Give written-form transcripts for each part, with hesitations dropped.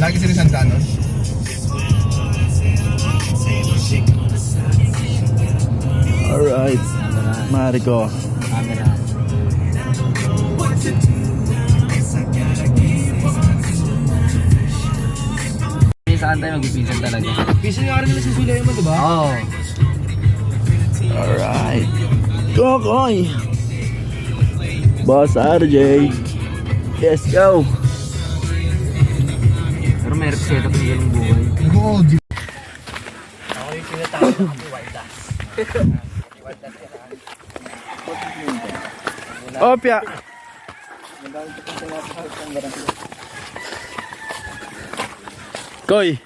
Lagi sila sa Danos. Alright, Mariko. Saan tayo mag-pinsan talaga? Pisan nga rin nila si Suleiman, diba? Oo. Alright. Kokoy. Boss RJ. Let's go. Pero may reseta pa yung buhay. Oo, di. Ako yung tinatawag ng Iwalda. Opya. Koy.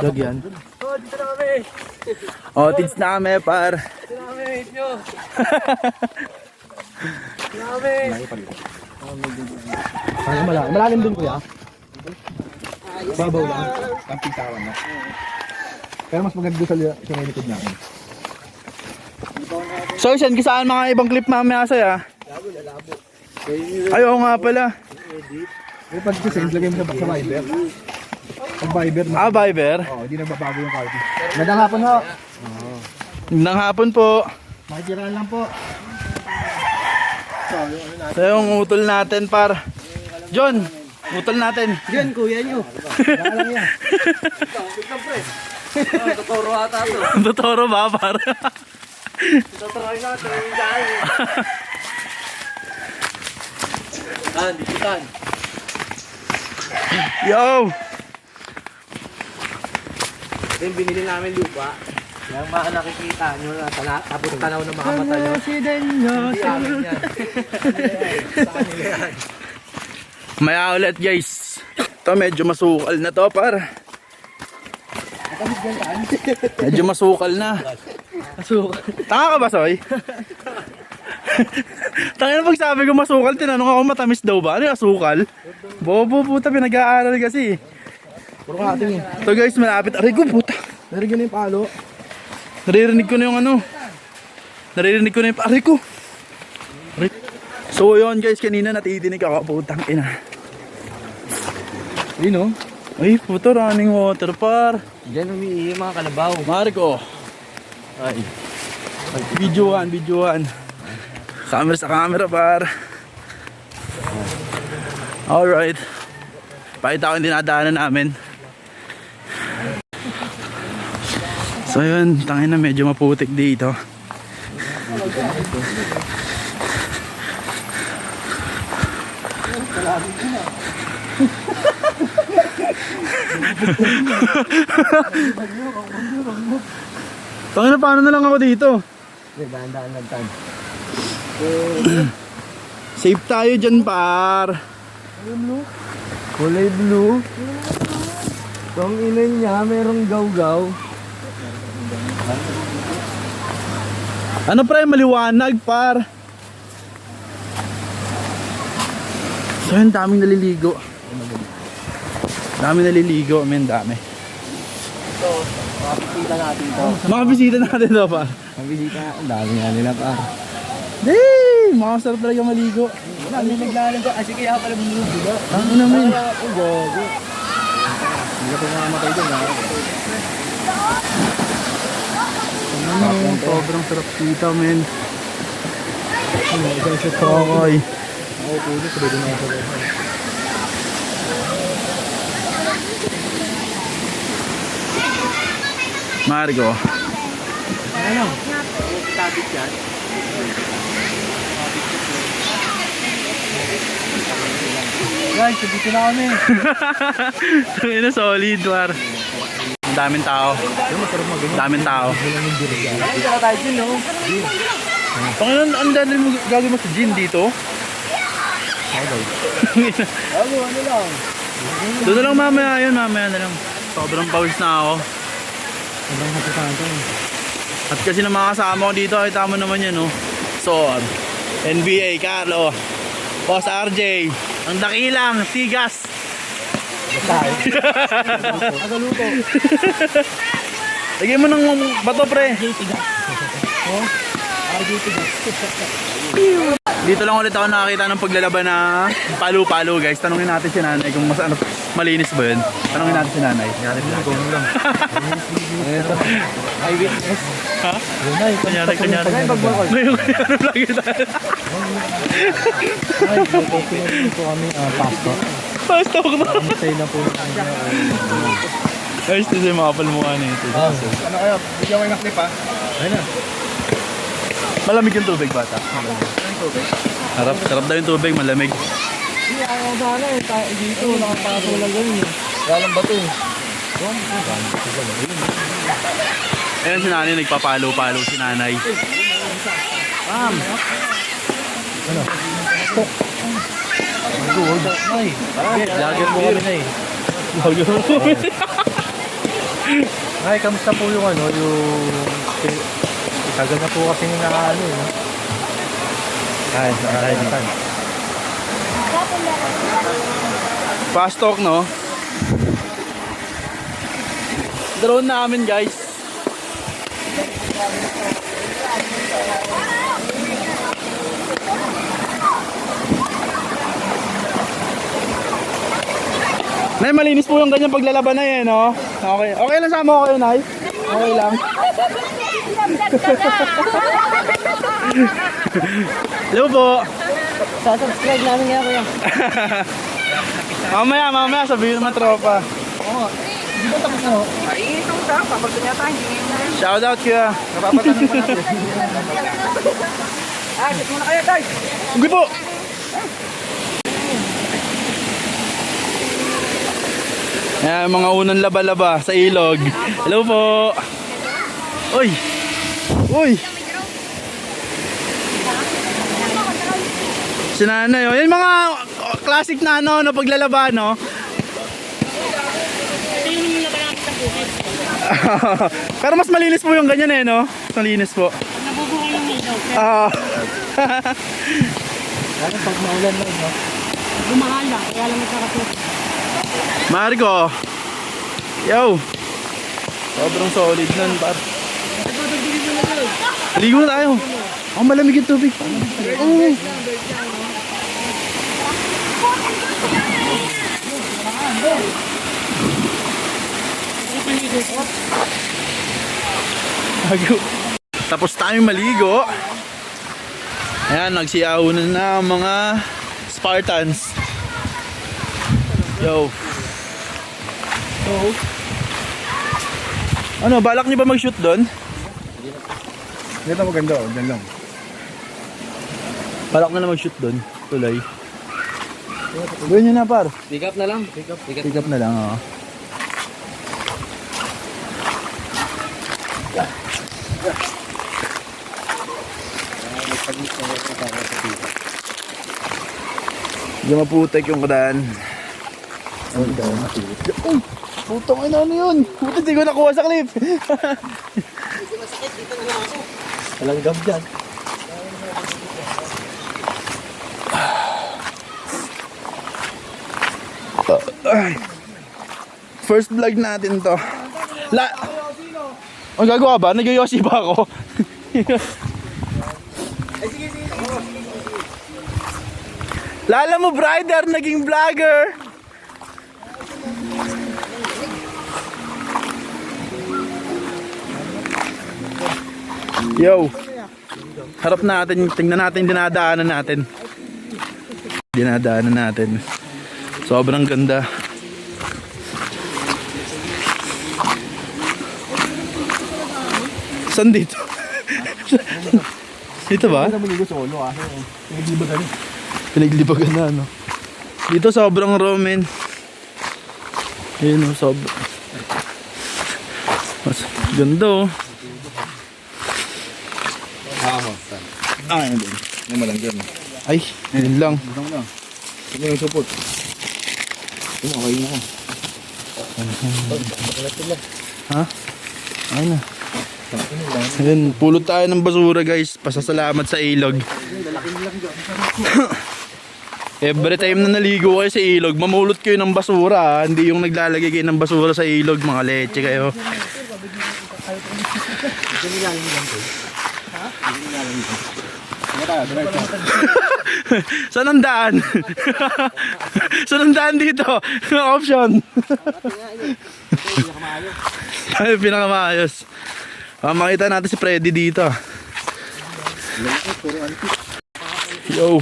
Lagyan. Oh, dito na kami! Oh, tids na kami, par. Dito na kami, nyo! Dito na kami! Malalim din kuya. Babaw lang. Ang pitawan na. Pero mas maganda sa likod namin. So, saan kisaan mga ibang clip mamaya sa'yo? Ayaw nga pala. Pero pag send, lagay mo sa Viber. Pag Viber na. Ah, Viber. Oo, hindi nagbabago yung quality. Magandang hapon ho. Nang hapon po. Makikiraan lang po. So, yung utol natin, par. John, utol natin. Yan, kuya nyo! Baka lang yan. Biglang pre! Totoro ata ito. Totoro ba, par? Totoro na ito. Yung dahil. Dito tan. Yo! Ito yung binili namin lupa. Yung mga nakikita nyo na tapos tanaw ng mga mata nyo. Hindi amin yan. Sa kanila yan. Maya ulit, guys. Ito, medyo masukal na to, par. Medyo masukal na. Masukal. Tanga ka ba, Soy? Tangina pag sabi ko masukal, tinanong ako matamis daw ba? Ano yung asukal? Bobo puta, pinag-aaral kasi. Puro ka ating eh. Ito guys, malapit. Aray ko puta. Narigyan na yung palo. Naririnig ko na yung ano. Naririnig ko na yung aray ko. Aray. So yun guys, kanina natitinig ako. Putang ina. Yun o. Ay puto, running water par. Diyan umiihi mga kalabaw. Marco. Ay. Videoan. Camera sa camera par. Alright. Pakita ko yung dinadaanan namin. So yun, tangin na medyo maputik dito. Tangin na, paano na lang ako dito? Daan lang tan. Safe tayo dyan par. Kulay blue. Kung ina niya, merong gaw-gaw. Ano pre, maliwanag par. So yun, daming naliligo. Daming naliligo, men, dami. Ito, makikita natin ito. Mga bisita natin to par. Ang bisita, ang dami nga nila pa. Hey, makasarap talaga maligo. Kami naglalang ko, kasi kaya pala bumubulo. Ano naman? Ang gogo. Hindi ka pumamatay doon ha. Ano, sobrang sarap dito, men. Okay. Ako pulo, pwede na ako. Margo. Ano? Tabit yan. Guys, dito na kami. Ito na solid, par. Ang daming tao. Daming tao. Dito na tayo dyan, no? Panginoon, ang dali mo gagawin mo sa gym dito? Bago, ano lang? Doon na lang mamaya yun, mamaya na lang. Sobrang pawis na ako. Sobrang hatutan ito. At kasi na mga kasama ko dito, ay tama naman yan, no? So, NBA, Carlo, Boss RJ, ang dakilang, Tigas. Agaluto. Lagyan mo ng bato, pre. Dito lang ulit ako nakakita ng paglalaban na palo-palo guys. Tanungin natin si nanay kung mas ano, malinis ba yun. Tanungin natin si nanay. Eyewitness. Ha? Kunyari. Ngayon kunyari vlog ito. Ay, may po kami, pastor. Basta ako na. Kamusta na po. Guys, ito yung mga palmukha nito. Ano kaya? Bigyan ko yung clip ha? Ayun na. Malamig yung tubig bata. Sarap daw yung tubig, malamig. Hindi, ayaw sana eh. Dito, nakapasok lang ganun eh. Galang bato eh. Ayan si nanay, nagpapalo-palo si nanay. Ma'am! Ano? Stop! Hold up na eh. Lager po kami na eh. Ay, kamusta po yung ano, yung... Tagal na po kasi yung nakaano eh. Ay, nakakalimutan. Fast talk, no? Drone namin, guys. Nay, malinis po yung ganyang paglalaban na yan, no? Okay. Okay lang sama ko kayo, Nay? Okay lang. Hello po. Subscribe namin nga kuya. Mamaya, sabihin naman tropa. Oo. Di ba tapos na ho? Ay, ito ka. Papagod niya tayo. Shout out kuya. Napapatanong mo natin. Sit muna kayo guys. Sige po. Ayan, mga unang laba-laba sa ilog. Hello po. Uy. Uy. Si nanay, oh. Yan mga classic na ano, paglalaba, no? Pero mas malinis po yung ganyan eh, no? Mas malinis po. Nabubuhay yung ilog. Lalo pag maulan na no? Bumahal lang, kaya lang nagkakatulog. Marco. Yo. Sobrang solid nun, par. Ligo na tayo. Ang malamig yung tubig. Oh. Tapos tayong maligo. Ayan, nagsiyahunan na ang mga Spartans. Yo. Ano, balak niyo ba mag-shoot doon? Dito maganda oh, dyan lang. Balak na mag-shoot doon, tuloy. Gawin nyo na par. Pick up na lang. Pick up. Pick up na lang, oo. Hindi maputek yung kadaan. Oh, putong ina, ano yun? Puto, di ko nakuha sa clip. Walang gab dyan. First vlog natin to. Ang gagawa ba? Nag-yoshi ba ako? Lala mo, Brider, naging vlogger. Yo. Harap natin, tingnan natin dinadaanan natin. Dinadaanan natin. Sobrang ganda. Saan dito? Dito ba? Hindi na maligo sa ulo kasi pinaglibagan. Pinaglibagan na, no? Dito sobrang Roman. Ayun, oh, sobrang. Mas ganda, oh. Ayun din. Hindi mo lang dyan. Ay, yun lang. Butang lang. Hindi yung support. Hindi okay na ako. Ha? Ayun na. Ayun, pulot tayo ng basura, guys. Pasasalamat sa ilog. Every time na naligo kayo sa ilog, mamulot kayo ng basura, ha? Hindi yung naglalagay kayo ng basura sa ilog, mga leche kayo. Saan ang daan? Saan ang daan dito? Option. Ay, pinakamaayos. Makita natin si Freddy dito. Yo.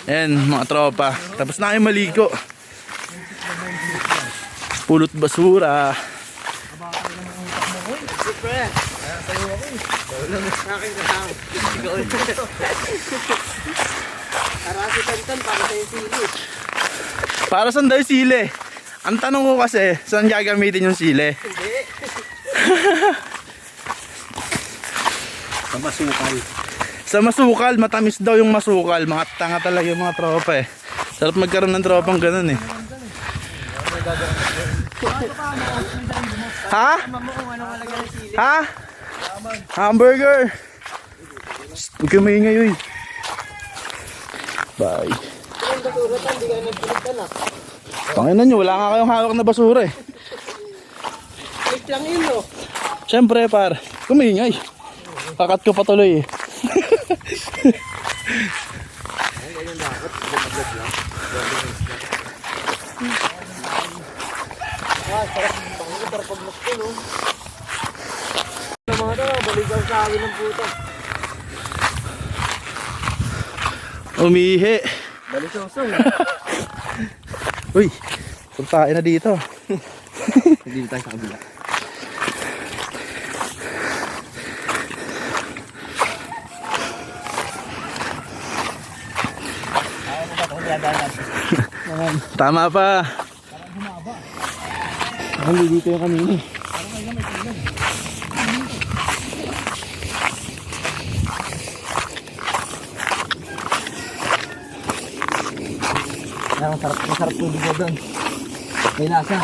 Ayan, mga tropa. Tapos na kayo maligo. Pulot basura. Para si Tantan, para sa yung sili. Para saan daw yung sili? Ang tanong ko kasi, saan gagamitin yung sili? Hindi. Sa masukal. Sa masukal, matamis daw yung masukal. Mga tanga talaga yung mga tropa eh. Sarap magkaroon ng tropang ganun eh. Ha? Ha? Hamburger! Huwag kayo maingay, uy. Bye. Panginan nyo, wala nga kayong hawak na basura eh. Wait lang yun, no? Siyempre, par, kumingay. Kakat ko patuloy eh. Baligaw sa akin ng puta. Umihi. Balisosong. Uy, puntain na dito. Hindi tayo sa kabila. Tama pa. Hindi dito yung kanina. Masarap yung bigo doon. May lasa.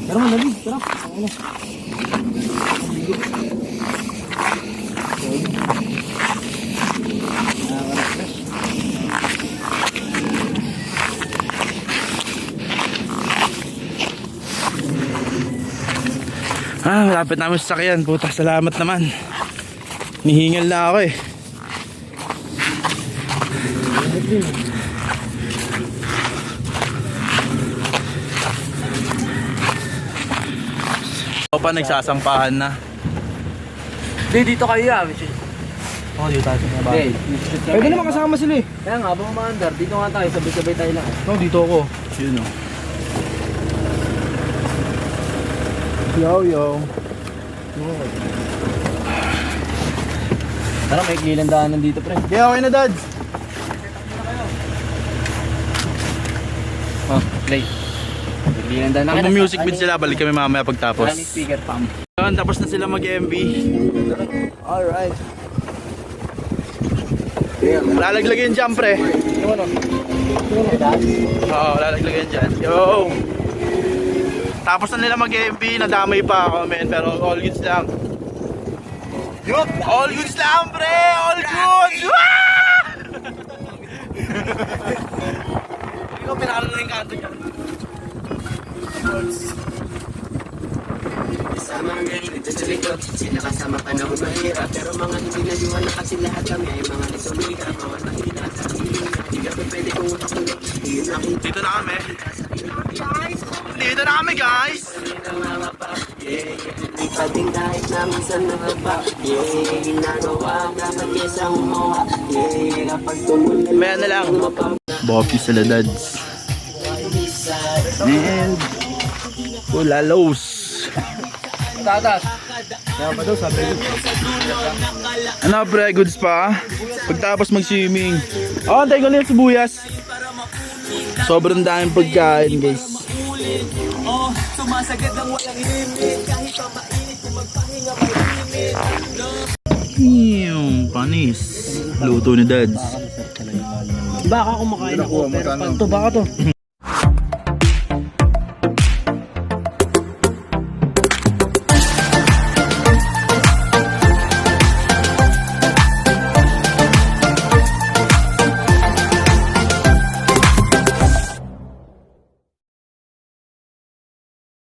Pero malamig, sarap. Malapit namin sa sakyan. Puta, salamat naman. Nihingal na ako eh. O pa nagsasampahan na. Hindi, dito kayo ah. Oh, dito tayo sa baba. Pwede naman kasama sila eh. Kaya nga, habang umaandar, dito nga tayo, sabay-sabay tayo lang. No, dito ako. Yun o. Yo. Tara, may glilandaanan dito, pre. Yeah, okay na, Dads. Oh, play. Glilandaanan na. Pag music bit sila, balik kami mamaya pagtapos. Ano yung speaker, pam? Yun, tapos na sila mag-MV. Alright. Lalaglagan dyan, pre. Oo, lalaglagan dyan. Yo! Tapos na nila mag-MV, nadamay pa ako, men. Pero all goods lang. All goods lang, pre! All goods! Wah! Hindi ko pinakala na yung kanto dyan. Sama ang ganyan, ito sa likod. Sila kasama panahon mahirap. Pero mga hindi na liwanag kasi lahat kami ay mga nagsumika. Mga nakita sa hiling. Hindi ka pwede kung utulog. Dito na kami. Dito na kami, guys! Di pa din kahit na minsan nangapa. Ginagawa dapat kesa humawa. Kapag tumulan Maya na lang. Boppy sila, Dads. And Ulalos. Tatas. Ano, pre? Goods pa? Pagtapos mag-swimming. Oh, antay ko na yung sibuyas. Sobrang daming pagkain, guys. Panis. Luto ni Dads. Baka kumakain ako, pero pag to baka to.